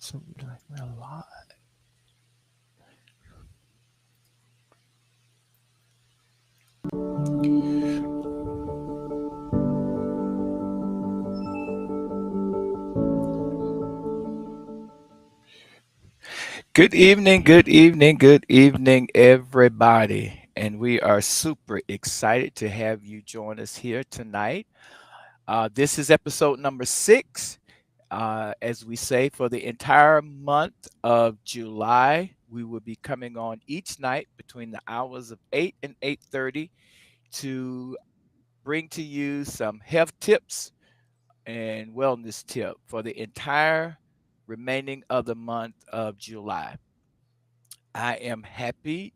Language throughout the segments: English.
So like we're live. Good evening, everybody. And we are super excited to have you join us here tonight. This is episode number 6. As we say, for the entire month of July, we will be coming on each night between the hours of 8 and 8:30 to bring to you some health tips and wellness tip for the entire remaining of the month of July. I am happy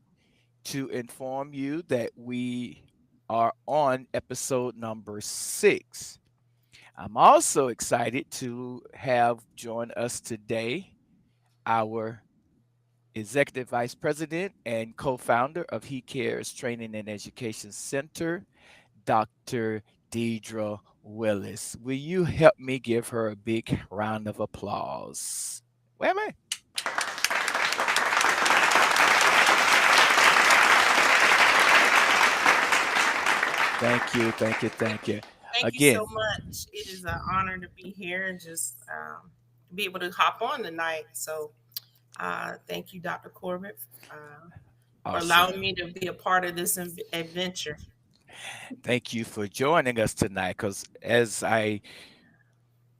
to inform you that we are on episode number 6. I'm also excited to have join us today our Executive Vice President and co founder of He Cares Training and Education Center, Dr. Deidre Willis. Will you help me give her a big round of applause? Wait a minute. Thank you, thank you, thank you. Thank you so Again, much. It is an honor to be here and just be able to hop on tonight. So, thank you, Dr. Corbett, for awesome. allowing me to be a part of this adventure. Thank you for joining us tonight. Because as I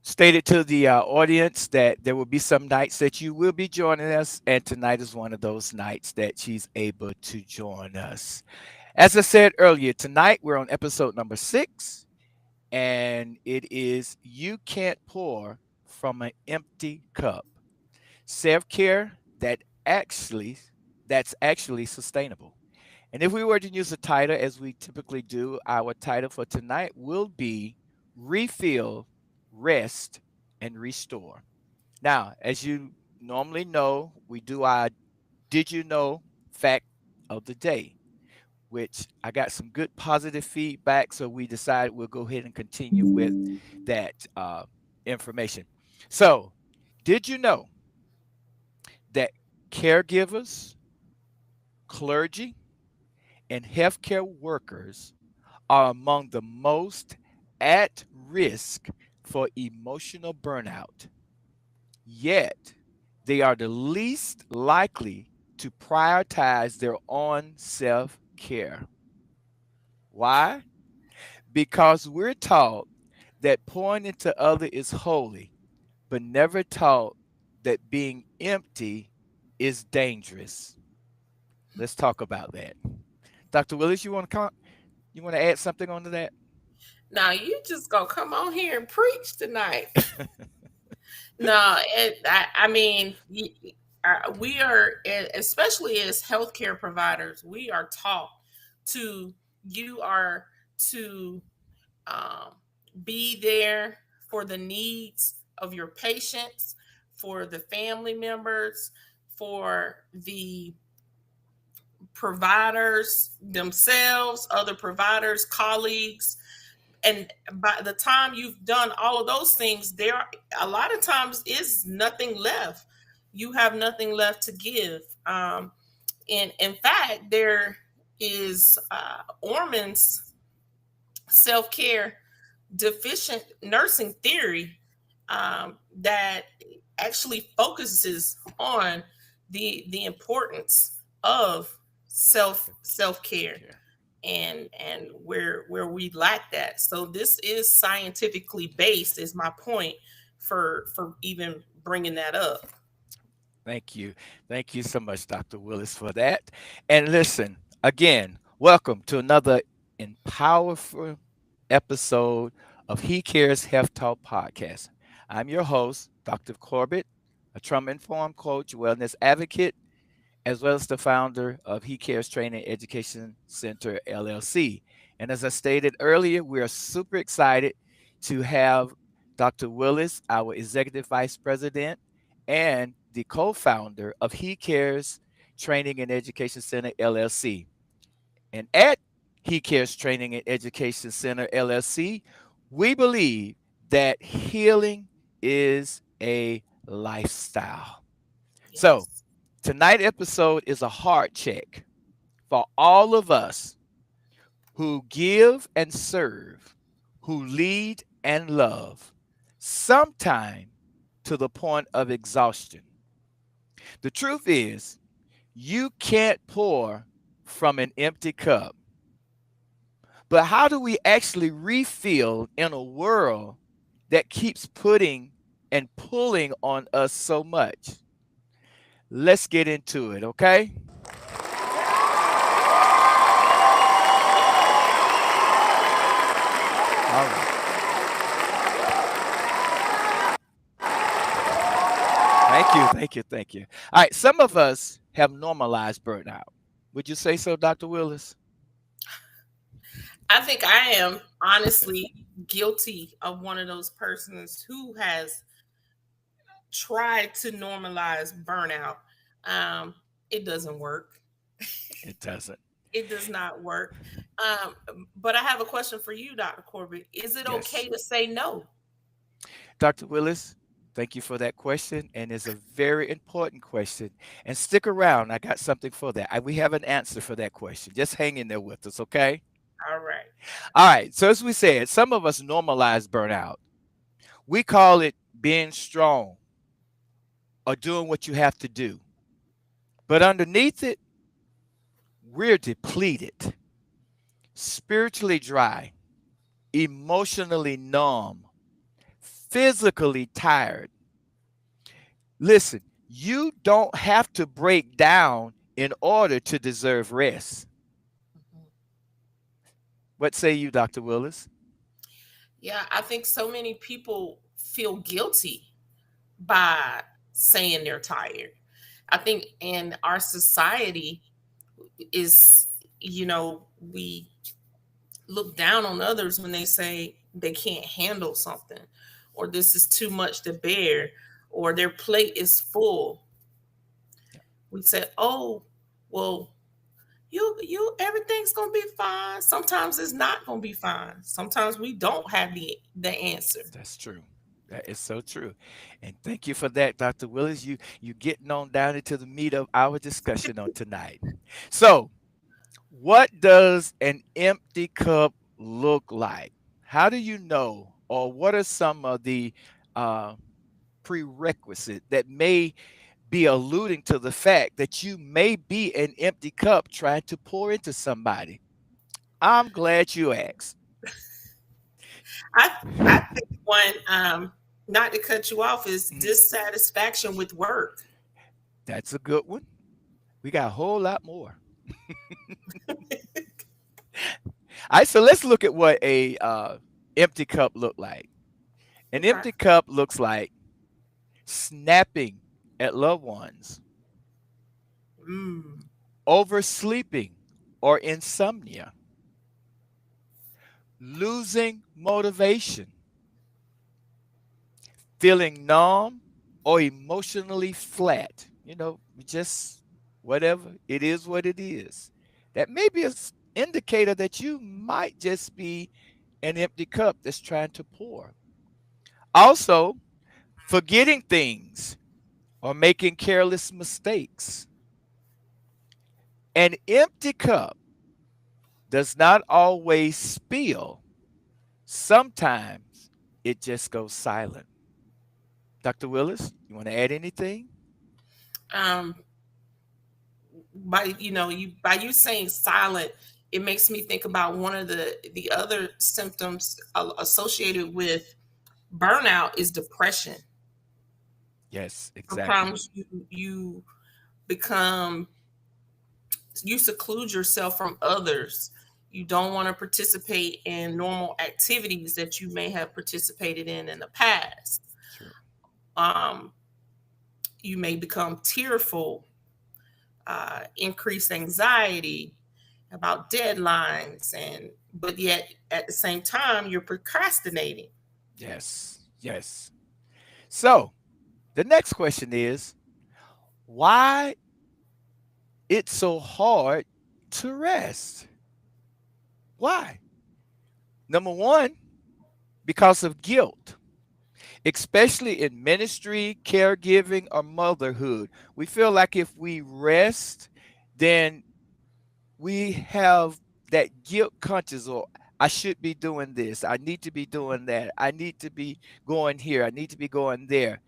stated to the audience, that there will be some nights that you will be joining us, and tonight is one of those nights that she's able to join us. As I said earlier, tonight we're on episode number 6, and it is "You Can't Pour from an Empty Cup." Self-care actually that's actually sustainable. And if we were to use a title as we typically do, our title for tonight will be Refill, Rest, and Restore. Now, as you normally know, we do our Did You Know fact of the day, which I got some good positive feedback. So we decided we'll go ahead and continue with that information. So, did you know that caregivers, clergy, and healthcare workers are among the most at risk for emotional burnout? Yet, they are the least likely to prioritize their own self care. Why? Because we're taught that pouring into others is holy, but never taught that being empty is dangerous. Let's talk about that. Dr. Willis, you want to add something onto that? Now, you just gonna come on here and preach tonight. No, I mean, we are, especially as healthcare providers, we are taught to, you are to um, be there for the needs of your patients, for the family members, for the providers themselves, other providers, colleagues. And by the time you've done all of those things, there a lot of times is nothing left. You have nothing left to give. And in fact, there is Orman's self care deficient nursing theory that actually focuses on the importance of self care Self-care. and where we lack that. So this is scientifically based, is my point for even bringing that up. Thank you. Thank you so much, Dr. Willis, for that. And listen, again, welcome to another powerful episode of He Cares Health Talk podcast. I'm your host, Dr. Corbett, a trauma informed coach, wellness advocate, as well as the founder of He Cares Training Education Center, LLC. And as I stated earlier, we are super excited to have Dr. Willis, our Executive Vice President and the co founder of He Cares Training and Education Center, LLC. And at He Cares Training and Education Center, LLC, we believe that healing is a lifestyle. So, Yes. tonight episode is a heart check for all of us who give and serve, who lead and love, sometime to the point of exhaustion. The truth is, you can't pour from an empty cup. But how do we actually refill in a world that keeps putting and pulling on us so much? Let's get into it, okay? All right. Thank you, thank you, thank you. All right, some of us have normalized burnout. Would you say so, Dr. Willis? I think I am honestly guilty of one of those persons who has tried to normalize burnout. Um, it doesn't work. It doesn't. It does not work. But I have a question for you, Dr. Corbett. Is it Yes. okay to say no? Dr. Willis, thank you for that question. And it's a very important question. And stick around. I got something for that. We have an answer for that question. Just hang in there with us, okay? All right. All right. So, as we said, some of us normalize burnout. We call it being strong or doing what you have to do. But underneath it, we're depleted, spiritually dry, emotionally numb, physically tired. Listen, you don't have to break down in order to deserve rest. Mhm. What say you, Dr. Willis? Yeah, I think so many people feel guilty by saying they're tired. I think in our society is, we look down on others when they say they can't handle something, or this is too much to bear, or their plate is full. We say, oh, well, you everything's gonna be fine. Sometimes it's not gonna be fine. Sometimes we don't have the answer. That's true. That is so true. And thank you for that, Dr. Willis. You getting on down into the meat of our discussion on tonight. So, what does an empty cup look like? How do you know, or what are some of the uh, prerequisites that may be alluding to the fact that you may be an empty cup trying to pour into somebody? I'm glad you asked. I I think one, not to cut you off, is Mhm. dissatisfaction with work. That's a good one. We got a whole lot more. All right, so let's look at what a empty cup look like. An Okay. empty cup looks like snapping at loved ones, Mm. oversleeping or insomnia, losing motivation, feeling numb or emotionally flat. Just whatever. It is what it is. That may be an indicator that you might just be an empty cup that's trying to pour. Also, forgetting things or making careless mistakes. An empty cup does not always spill. Sometimes it just goes silent. Dr. Willis, you want to add anything? Um, by you saying silent, it makes me think about one of the other symptoms associated with burnout is depression. Yes, exactly. Sometimes you become you seclude yourself from others. You don't want to participate in normal activities that you may have participated in the past. True. Um, you may become tearful, increased anxiety about deadlines, and but yet at the same time you're procrastinating. Yes, yes. So the next question is why it's so hard to rest? Why? Number one, because of guilt. especially in ministry, caregiving, or motherhood. We feel like if we rest, then we have that guilt conscious, or I should be doing this, I need to be doing that, I need to be going here, I need to be going there.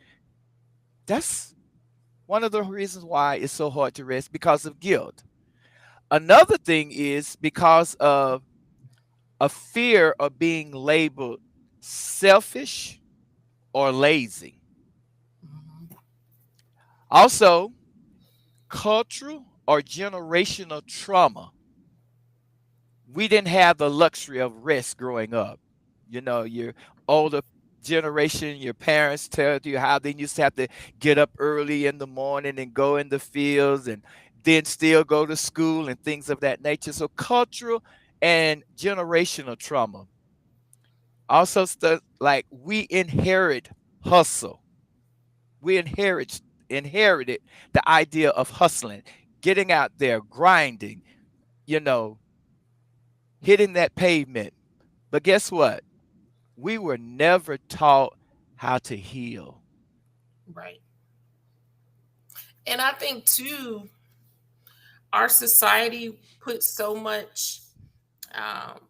That's one of the reasons why it's so hard to rest, because of guilt. Another thing is because of a fear of being labeled selfish or lazy. Mhm. Also, cultural or generational trauma. We didn't have the luxury of rest growing up. You know, your older generation, your parents tell you how they used to have to get up early in the morning and go in the fields and then still go to school and things of that nature. So cultural and generational trauma. Also stuff like we inherit hustle. We inherited the idea of hustling, getting out there, grinding, you know, hitting that pavement. But guess what? We were never taught how to heal. Right. And I think too, our society puts so much um,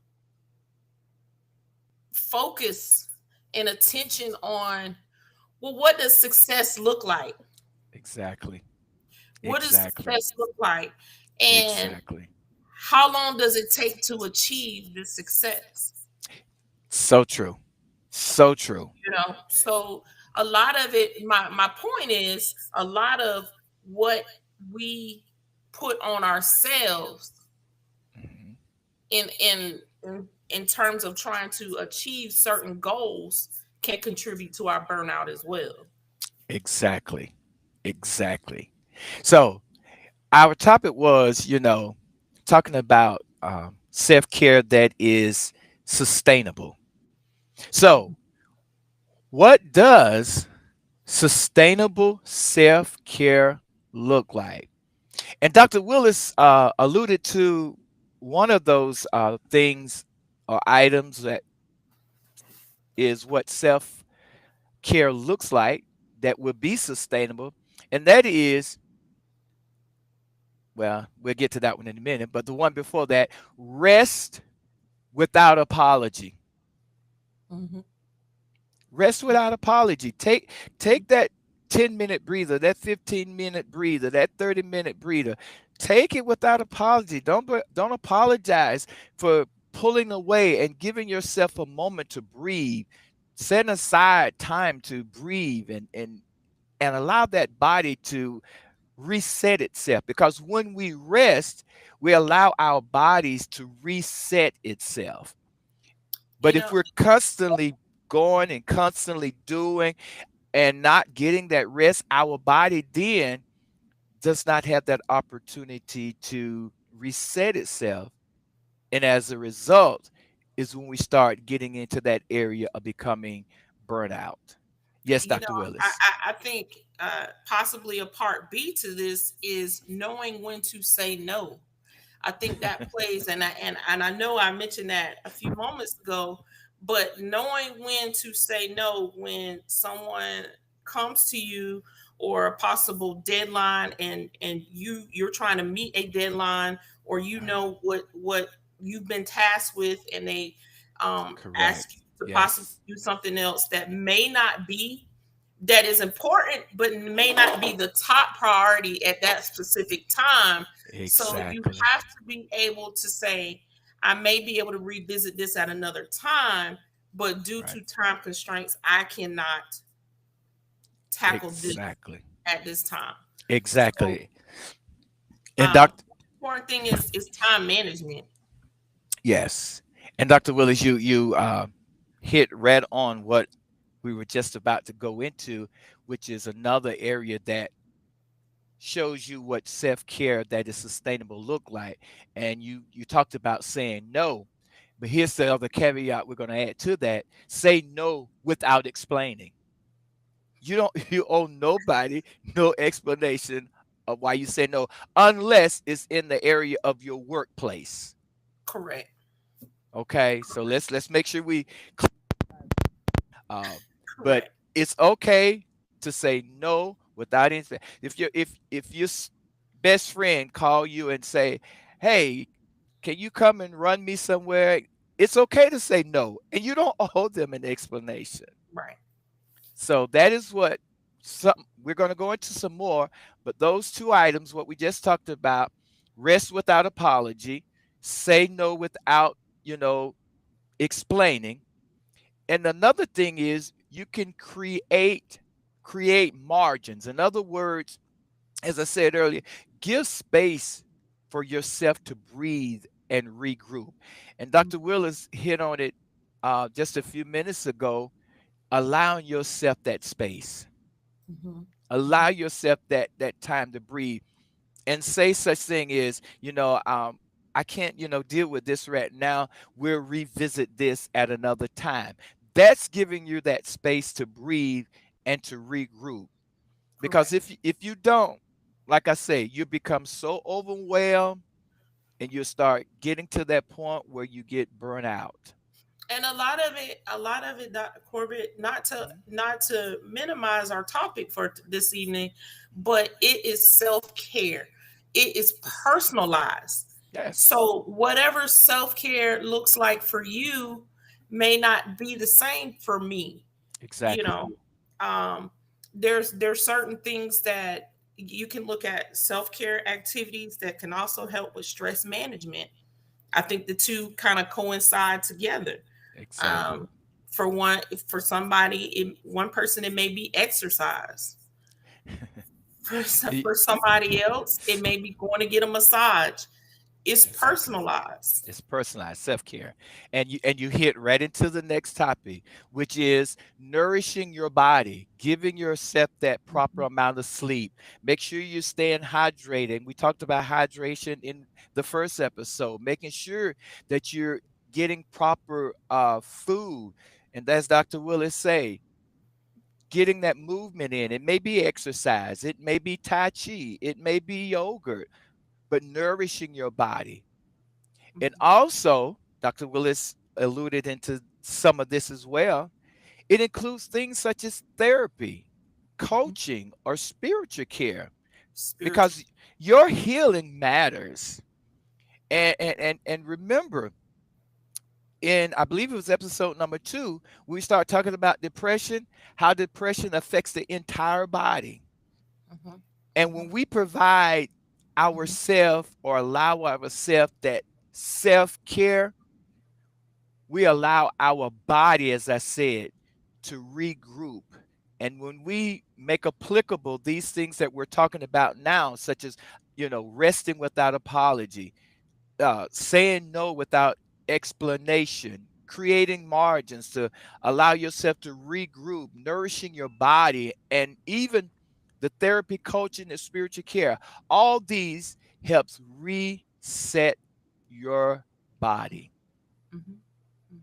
focus and attention on, well, what does success look like? Exactly. What does Exactly. success look like? And Exactly. how long does it take to achieve this success? So true. So true. So a lot of it, my point is, a lot of what we put on ourselves Mhm. in terms of trying to achieve certain goals can contribute to our burnout as well. Exactly. Exactly. So our topic was, talking about self care that is sustainable. So, what does sustainable self care look like? And Dr. Willis alluded to one of those things or items that is what self care looks like that will be sustainable. And that is, well, we'll get to that one in a minute, but the one before that, rest without apology. Hmm. Rest without apology. Take that 10-minute breather, that 15-minute breather, that 30-minute breather. Take it without apology. Don't apologize for pulling away and giving yourself a moment to breathe. Set aside time to breathe and allow that body to reset itself, because when we rest, we allow our bodies to reset itself. But You if know, we're constantly going and constantly doing and not getting that rest, our body then does not have that opportunity to reset itself. And as a result, is when we start getting into that area of becoming burnout. Yes, you know, Dr. I, Willis. I think possibly a part B to this is knowing when to say no. I think that plays, and I know I mentioned that a few moments ago, but knowing when to say no when someone comes to you or a possible deadline, and you're trying to meet a deadline, or what you've been tasked with, and they ask Correct. you to possibly Yes. do something else that may not be, that is important, but may not be the top priority at that specific time. So you Exactly. have to be able to say, I may be able to revisit this at another time, but due Right. to time constraints, I cannot tackle this Exactly. at this time. So Exactly. And Dr. important thing is time management. Yes. And Dr. Willis, you hit right on what we were just about to go into, which is another area that shows you what self-care that is sustainable look like. And you talked about saying no, but here's the other caveat we're going to add to that: say no without explaining. You don't you owe nobody no explanation of why you say no, unless it's in the area of your workplace. Correct. Okay, so let's make sure we uh, but Correct. It's okay to say no without anything. If your best friend call you and say, "Hey, can you come and run me somewhere?" It's okay to say no, and you don't owe them an explanation. Right. So that is what some we're going to go into some more, but those two items, what we just talked about, rest without apology, say no without, you know, explaining. And another thing is you can create margins. In other words, as I said earlier, give space for yourself to breathe and regroup. And Dr. Willis hit on it just a few minutes ago, allowing yourself that space. Mm-hmm. Mm-hmm. Allow yourself that time to breathe and say such thing as, I can't, deal with this right now. We'll revisit this at another time. That's giving you that space to breathe and to regroup. Because Correct. if you don't, like I say, you become so overwhelmed and you start getting to that point where you get burnt out. And a lot of it, Dr. Corbett, Mhm. not to minimize our topic for this evening, but it is self care. It is Yes. personalized. Yes. So whatever self care looks like for you may not be the same for me. You Exactly. know, um, there's certain things that you can look at self care activities that can also help with stress management. I think the two kind of coincide together. Exactly. Um, for one, for somebody, one person, it may be exercise. Y- For somebody else, it may be going to get a massage. It's exactly. personalized. It's personalized self-care. And you hit right into the next topic, which is nourishing your body, giving yourself that proper Mhm, amount of sleep. Make sure you're staying hydrated. We talked about hydration in the first episode, making sure that you're getting proper food. And as Dr. Willis say, getting that movement in. It may be exercise, it may be tai chi, it may be yogurt, but nourishing your body. And mhm, also, Dr. Willis alluded into some of this as well. It includes things such as therapy, mhm. coaching, or spiritual care Spiritual. because your healing matters. And remember, in I believe it was episode number 2, we start talking about depression, how depression affects the entire body. Mhm, And mhm, when we provide mhm, ourselves or allow ourselves that self care, we allow our body, as I said, to regroup. And when we make applicable these things that we're talking about now, such as, resting without apology, saying no without explanation, creating margins to allow yourself to regroup, nourishing your body, and even the therapy, coaching, and spiritual care, all these helps reset your body. mhm, mhm.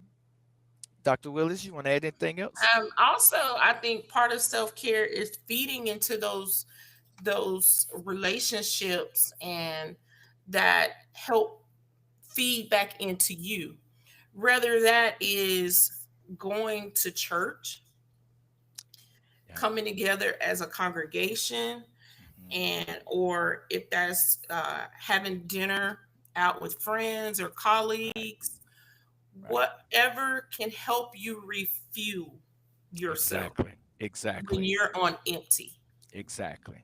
Dr. Willis, you want to add anything else? Also, I think part of self care is feeding into those relationships and that help feed back into you. Whether that is going to church, Yeah. coming together as a congregation, Hmm. and or if that's having dinner out with friends or Right. colleagues, Right. whatever can help you refuel yourself Exactly. when Exactly. you're on empty. Exactly.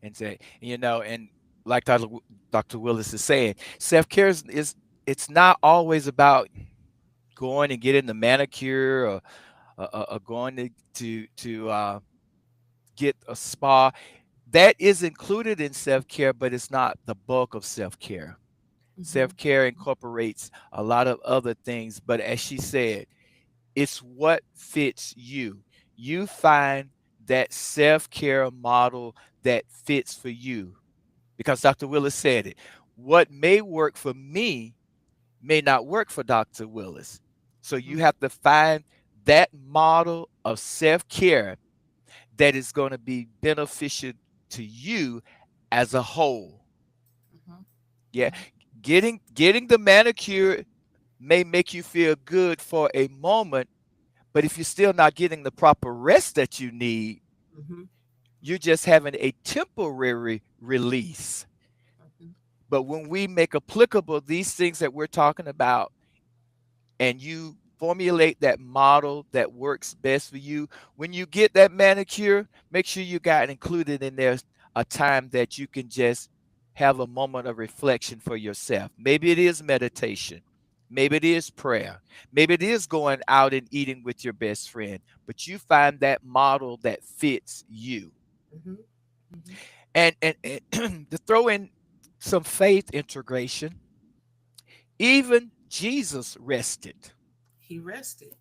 And say, and like Dr. Willis is saying, self-care is it's not always about going and getting the manicure or going to get a spa. That is included in self-care, but it's not the bulk of self-care. Mhm, Self-care incorporates a lot of other things, but as she said, it's what fits you. You find that self-care model that fits for you, because Dr. Willis said it. What may work for me may not work for Dr. Willis. So you mhm, have to find that model of self care that is going to be beneficial to you as a whole. mhm, Yeah, mhm, getting the manicure may make you feel good for a moment, But if you're still not getting the proper rest that you need, Hmm. you're just having a temporary release. Hmm. But when we make applicable these things that we're talking about, and you formulate that model that works best for you, when you get that manicure, make sure you got included in there a time that you can just have a moment of reflection for yourself. Maybe it is meditation. Maybe it is prayer. Maybe it is going out and eating with your best friend, but you find that model that fits you. Hmm. Hmm. And to throw in some faith integration, even Jesus rested. He rested.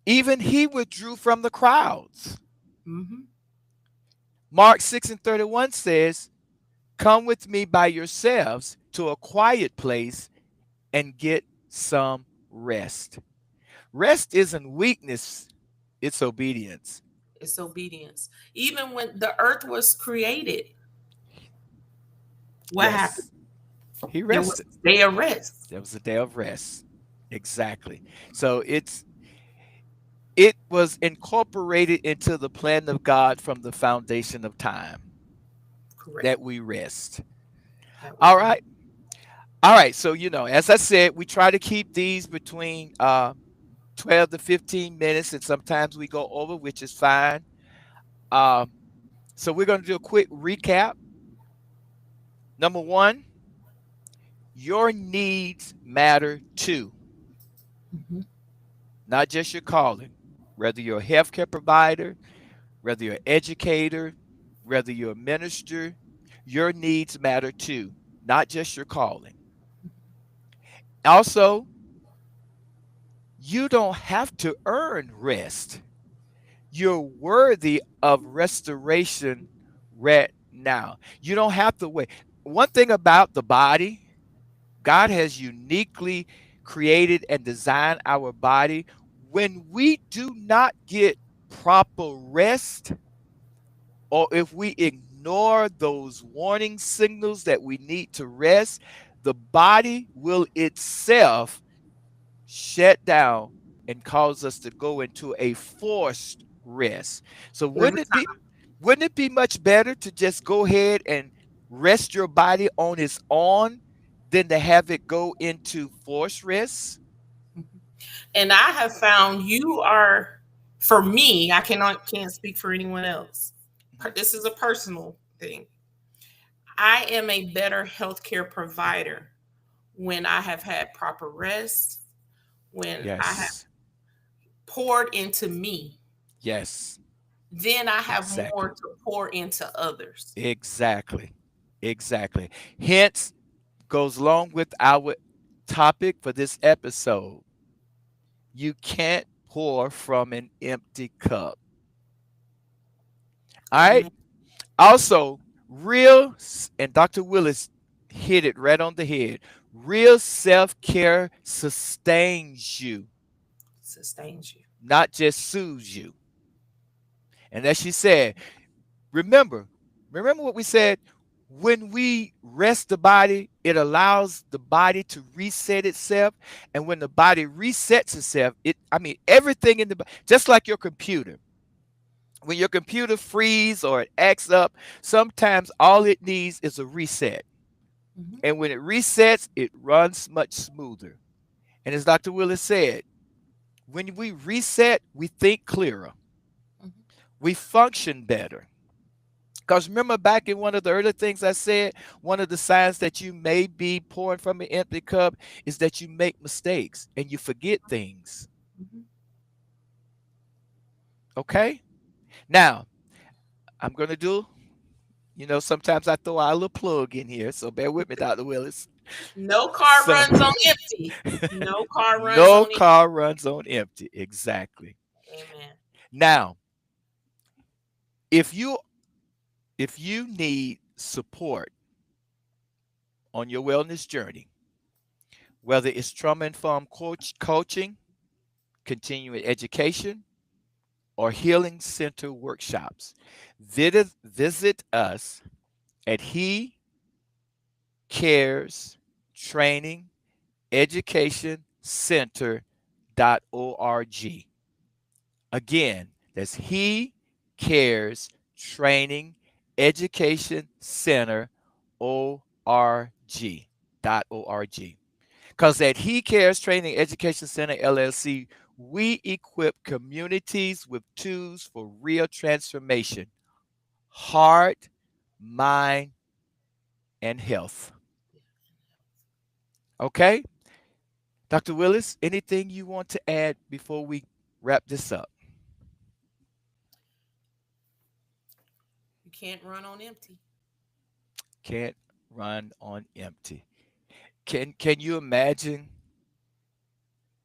Even he withdrew from the crowds. Hmm. Mark 6 and 31 says, come with me by yourselves to a quiet place and get some rest. Rest isn't weakness, it's obedience. It's obedience. Even when the earth was created, what happened? Yes, he There was rested. a day of rest. There was a day of rest. Exactly. So it was incorporated into the plan of God from the foundation of time Correct. that we rest. That we All rest. right. All right. So, as I said, we try to keep these between 12 to 15 minutes, and sometimes we go over, which is fine. Um, so, we're going to do a quick recap. Number one, your needs matter too, Hmm. not just your calling. Whether you're a healthcare provider, whether you're an educator, whether you're a minister, your needs matter too, not just your calling. Also, you don't have to earn rest. You're worthy of restoration right now. You don't have to wait. One thing about the body, God has uniquely created and designed our body. When we do not get proper rest, or if we ignore those warning signals that we need to rest, the body will itself shut down and cause us to go into a forced rest. So Every wouldn't it be much better to just go ahead and rest your body on its own than to have it go into forced rest? time. And I have found you are, for me, I can't speak for anyone else. This is a personal thing. I am a better healthcare provider when I have had proper rest, when I have Yes. poured into me, Yes. then I have more Exactly. to pour into others. Exactly. Exactly. Hence goes along with our topic for this episode. You can't pour from an empty cup. All right. Amen. Also, and Dr. Willis hit it right on the head. Real self care sustains you, Sustains you. not just soothes you. And as she said, remember, remember what we said. When we rest the body, it allows the body to reset itself. And when the body resets itself, everything in just like your computer. When your computer freezes or it acts up, sometimes all it needs is a reset. Hmm. And when it resets, it runs much smoother. And as Dr. Willis said, when we reset, we think clearer, Hmm. we function better. Because remember back in one of the earlier things I said, one of the signs that you may be pouring from an empty cup is that you make mistakes and you forget things. Hmm. Okay? Now, I'm going to do, sometimes I throw out a little plug in here. So bear with me, Dr. Willis. No car So, runs on empty. No car runs no on empty. car runs on empty. Exactly. Amen. Now, if you if you need support on your wellness journey, whether it's trauma informed coaching, continuing education, or healing center workshops, visit us at He Cares Training Education Center.org. Again, that's He Cares Training Education Center ORG .org. Because at He Cares Training Education Center LLC, we equip communities with tools for real transformation, heart, mind, and health. Okay? Dr. Willis, anything you want to add before we wrap this up? You can't run on empty. Can't run on empty. Can you imagine,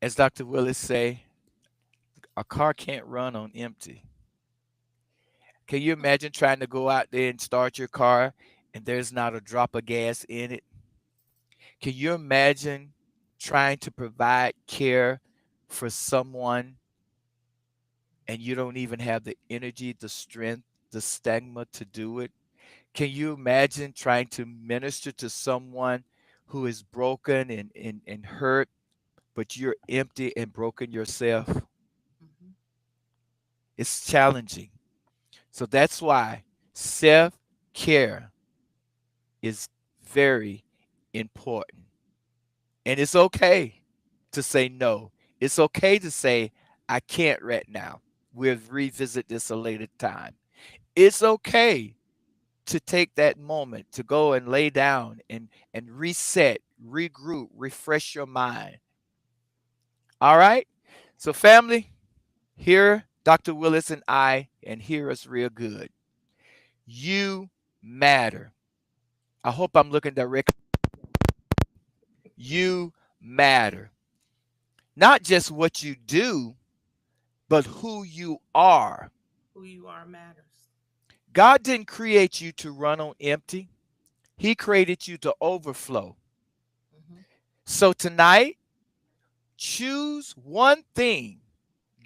as Dr. Willis say, a car can't run on empty. Can you imagine trying to go out there and start your car and there's not a drop of gas in it? Can you imagine trying to provide care for someone and you don't even have the energy, the strength, the stamina to do it? Can you imagine trying to minister to someone who is broken and hurt, but you're empty and broken yourself? Mm-hmm. It's challenging. So that's why self care is very important. And it's okay to say no. It's okay to say, I can't right now. We'll revisit this a later time. It's okay to take that moment to go and lay down and reset, regroup, refresh your mind. All right? So, family, hear Dr. Willis and I, and hear us real good. You matter. I hope I'm looking directly. You matter. Not just what you do, but who you are. Who you are matters. God didn't create you to run on empty, He created you to overflow. Mm-hmm. So tonight, choose one thing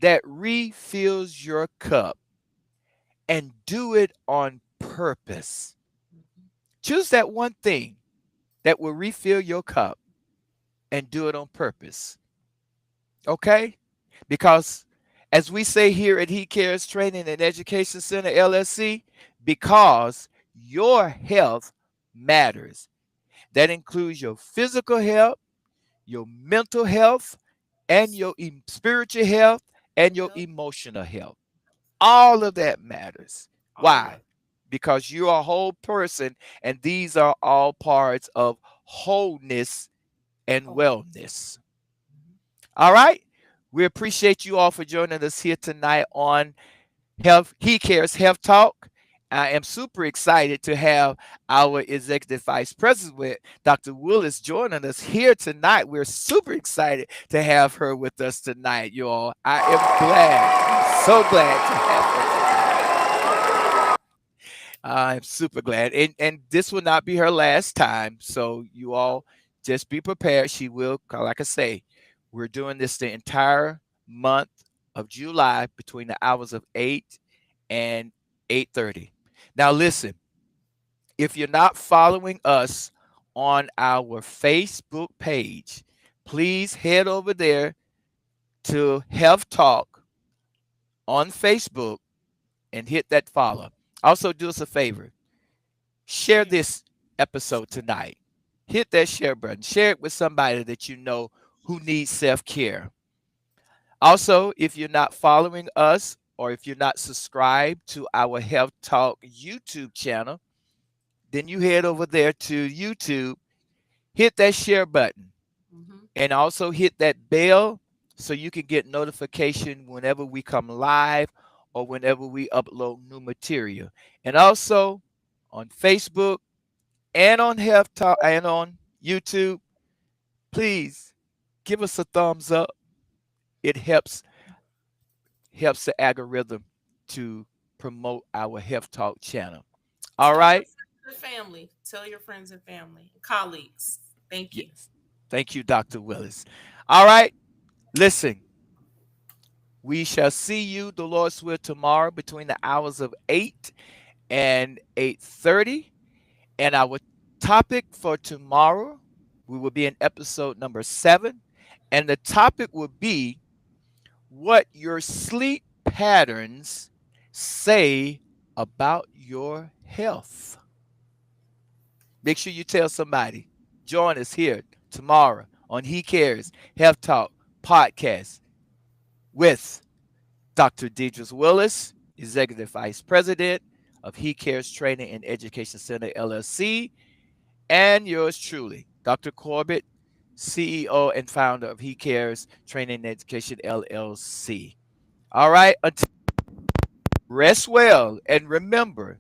that refills your cup and do it on purpose. Mm-hmm. Choose that one thing that will refill your cup and do it on purpose. Okay? Because as we say here at He Cares Training and Education Center LLC, because your health matters. That includes your physical health, your mental health, and your spiritual health and your Yep. emotional health. All of that matters. All of Why? it. Because you're a whole person, and these are all parts of wholeness and Wholeness. wellness. Mm-hmm. All right? We appreciate you all for joining us here tonight on Health He Cares Health Talk. I am super excited to have our executive vice president, Dr. Willis, joining us here tonight. We're super excited to have her with us tonight, you all. I am glad, so glad to have her tonight. I'm super glad. And this will not be her last time. So you all just be prepared. She will, like I say, we're doing this the entire month of July between the hours of 8 and 8:30. Now listen, if you're not following us on our Facebook page, please head over there to Health Talk on Facebook and hit that follow. Also, do us a favor, share Share. this episode tonight. Hit that share button. Share it with somebody that you know who needs self care. Also, if you're not following us or if you're not subscribed to our Health Talk YouTube channel, then you head over there to YouTube, hit that share button, Mm-hmm. and also hit that bell so you can get notification whenever we come live or whenever we upload new material. And also on Facebook and on Health Talk and on YouTube, please give us a thumbs up. It helps the algorithm to promote our Health Talk channel. All Tell your right? friends and family. Tell your friends and family, colleagues. Thank you. Yes. Thank you, Dr. Willis. All right. Listen, we shall see you, the Lord's will, tomorrow between the hours of 8 and 8:30. And our topic for tomorrow, we will be in episode number 7. And the topic will be what your sleep patterns say about your health? Make sure you tell somebody. Join us here tomorrow on He Cares Health Talk podcast with Dr. Deidre Willis, Executive Vice President of He Cares Training and Education Center, LLC, and yours truly, Dr. Corbett, CEO and founder of He Cares Training and Education, LLC. All right, until rest well and remember,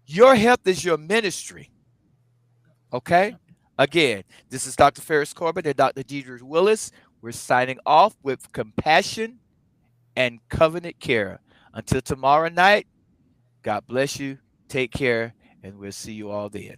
your health is your ministry. Okay? Again, this is Dr. Ferris Corbett and Dr. Deidre Willis. We're signing off with compassion and covenant care. Until tomorrow night, God bless you. Take care, and we'll see you all then.